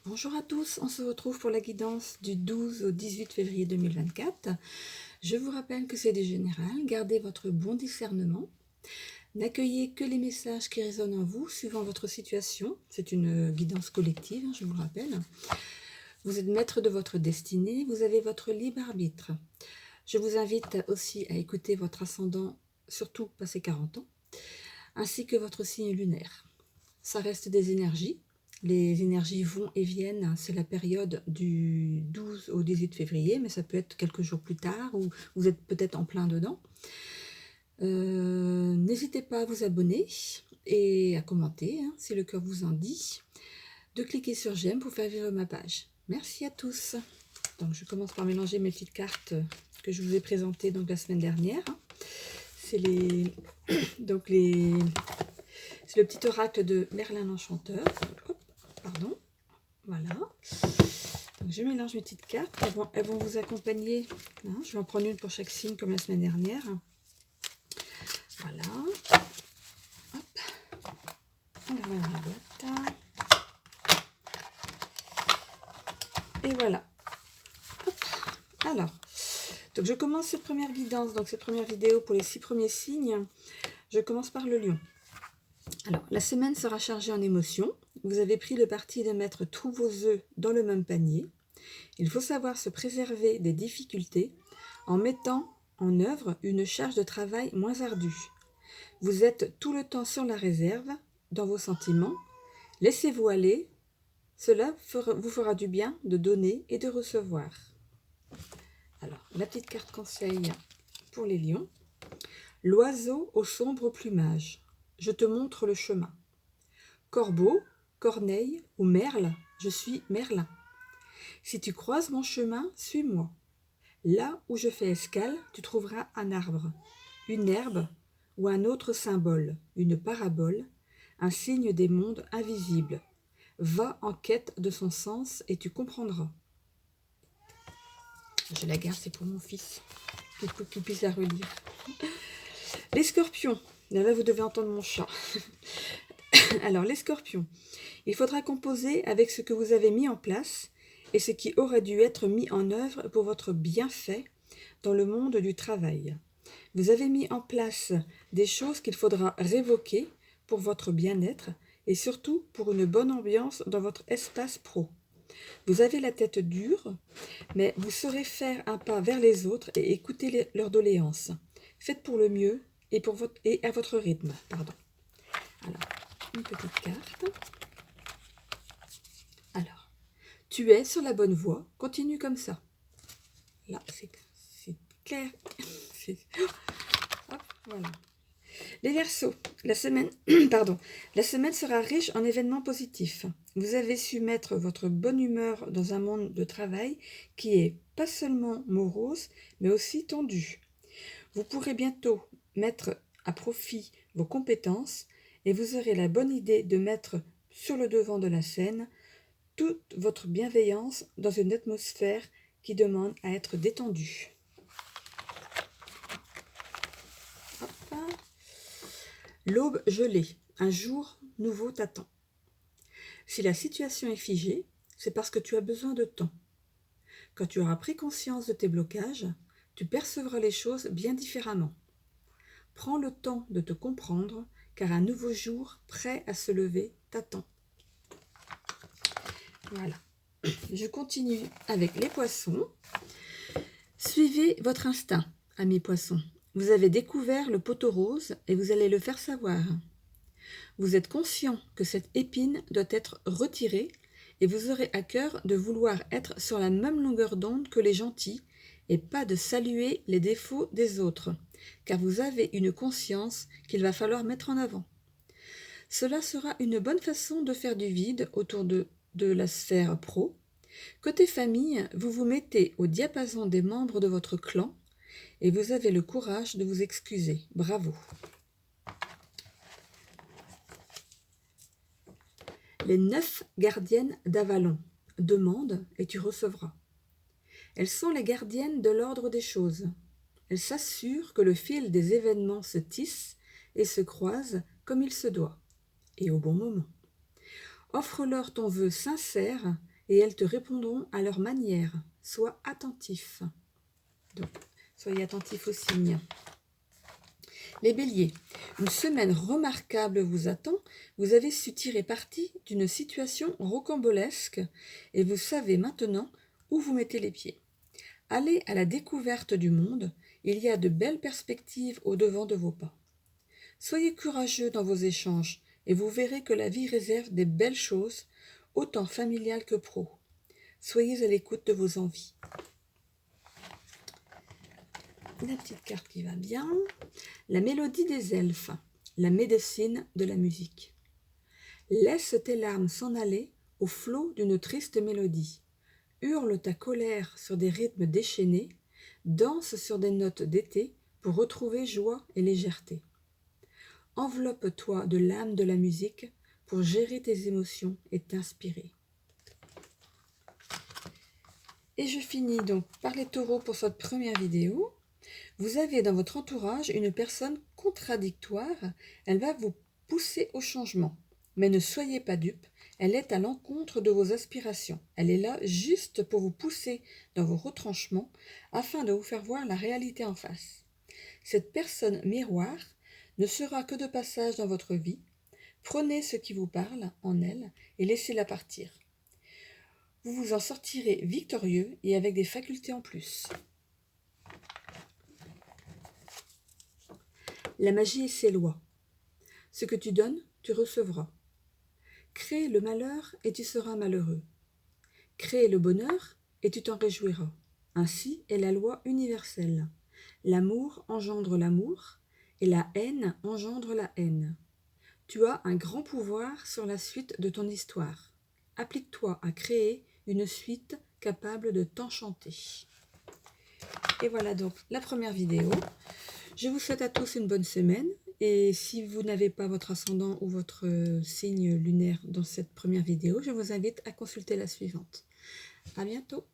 Bonjour à tous, on se retrouve pour la guidance du 12 au 18 février 2024. Je vous rappelle que c'est du général, gardez votre bon discernement, n'accueillez que les messages qui résonnent en vous, suivant votre situation. C'est une guidance collective, je vous le rappelle. Vous êtes maître de votre destinée, vous avez votre libre arbitre. Je vous invite aussi à écouter votre ascendant, surtout passé 40 ans, ainsi que votre signe lunaire. Ça reste des énergies. Les énergies vont et viennent, c'est la période du 12 au 18 février, mais ça peut être quelques jours plus tard, ou vous êtes peut-être en plein dedans. N'hésitez pas à vous abonner et à commenter, si le cœur vous en dit, de cliquer sur j'aime pour faire vivre ma page. Merci à tous. Donc je commence par mélanger mes petites cartes que je vous ai présentées donc, la semaine dernière. C'est c'est le petit oracle de Merlin l'Enchanteur. Hop, pardon. Voilà. Donc, je mélange mes petites cartes. Elles vont vous accompagner. Je vais en prendre une pour chaque signe comme la semaine dernière. Voilà. Hop. On la remet dans la boîte. Et voilà. Hop. Alors, donc je commence cette première guidance, donc cette première vidéo pour les 6 premiers signes. Je commence par le lion. Alors, la semaine sera chargée en émotions. Vous avez pris le parti de mettre tous vos œufs dans le même panier. Il faut savoir se préserver des difficultés en mettant en œuvre une charge de travail moins ardue. Vous êtes tout le temps sur la réserve dans vos sentiments. Laissez-vous aller. Cela vous fera du bien de donner et de recevoir. Alors, la petite carte conseil pour les lions. L'oiseau au sombre plumage. Je te montre le chemin. Corbeau, corneille ou merle, je suis Merlin. Si tu croises mon chemin, suis-moi. Là où je fais escale, tu trouveras un arbre, une herbe ou un autre symbole, une parabole, un signe des mondes invisibles. Va en quête de son sens et tu comprendras. Je la garde, c'est pour mon fils, qu'il puisse la relire. Les scorpions. Là, vous devez entendre mon chat. Alors, les scorpions. Il faudra composer avec ce que vous avez mis en place et ce qui aurait dû être mis en œuvre pour votre bienfait dans le monde du travail. Vous avez mis en place des choses qu'il faudra révoquer pour votre bien-être et surtout pour une bonne ambiance dans votre espace pro. Vous avez la tête dure, mais vous saurez faire un pas vers les autres et écouter leurs doléances. Faites pour le mieux et à votre rythme. Pardon. Alors, une petite carte. Alors, tu es sur la bonne voie, continue comme ça. Là, c'est clair. Hop, voilà. Les Verseaux, la semaine sera riche en événements positifs. Vous avez su mettre votre bonne humeur dans un monde de travail qui est pas seulement morose, mais aussi tendu. Vous pourrez bientôt mettre à profit vos compétences et vous aurez la bonne idée de mettre sur le devant de la scène toute votre bienveillance dans une atmosphère qui demande à être détendue. Hop. L'aube gelée, un jour nouveau t'attend. Si la situation est figée, c'est parce que tu as besoin de temps. Quand tu auras pris conscience de tes blocages, tu percevras les choses bien différemment. Prends le temps de te comprendre, car un nouveau jour prêt à se lever t'attend. Voilà. Je continue avec les poissons. Suivez votre instinct, amis poissons. Vous avez découvert le poteau rose et vous allez le faire savoir. Vous êtes conscient que cette épine doit être retirée et vous aurez à cœur de vouloir être sur la même longueur d'onde que les gentils et pas de saluer les défauts des autres, car vous avez une conscience qu'il va falloir mettre en avant. Cela sera une bonne façon de faire du vide autour de la sphère pro. Côté famille, vous vous mettez au diapason des membres de votre clan et vous avez le courage de vous excuser. Bravo. Les 9 gardiennes d'Avalon. Demande et tu recevras. Elles sont les gardiennes de l'ordre des choses. Elles s'assurent que le fil des événements se tisse et se croise comme il se doit, et au bon moment. Offre-leur ton vœu sincère et elles te répondront à leur manière. Sois attentif. Donc, soyez attentif aux signes. Les béliers, une semaine remarquable vous attend. Vous avez su tirer parti d'une situation rocambolesque et vous savez maintenant où vous mettez les pieds. Allez à la découverte du monde. Il y a de belles perspectives au-devant de vos pas. Soyez courageux dans vos échanges et vous verrez que la vie réserve des belles choses, autant familiales que pro. Soyez à l'écoute de vos envies. La petite carte qui va bien. La mélodie des elfes, la médecine de la musique. Laisse tes larmes s'en aller au flot d'une triste mélodie. Hurle ta colère sur des rythmes déchaînés, danse sur des notes d'été pour retrouver joie et légèreté. Enveloppe-toi de l'âme de la musique pour gérer tes émotions et t'inspirer. Et je finis donc par les taureaux pour cette première vidéo. Vous avez dans votre entourage une personne contradictoire, elle va vous pousser au changement. Mais ne soyez pas dupe, elle est à l'encontre de vos aspirations. Elle est là juste pour vous pousser dans vos retranchements afin de vous faire voir la réalité en face. Cette personne miroir ne sera que de passage dans votre vie. Prenez ce qui vous parle en elle et laissez-la partir. Vous vous en sortirez victorieux et avec des facultés en plus. La magie et ses lois. Ce que tu donnes, tu recevras. Crée le malheur et tu seras malheureux. Crée le bonheur et tu t'en réjouiras. Ainsi est la loi universelle. L'amour engendre l'amour et la haine engendre la haine. Tu as un grand pouvoir sur la suite de ton histoire. Applique-toi à créer une suite capable de t'enchanter. Et voilà donc la première vidéo. Je vous souhaite à tous une bonne semaine. Et si vous n'avez pas votre ascendant ou votre signe lunaire dans cette première vidéo, je vous invite à consulter la suivante. À bientôt.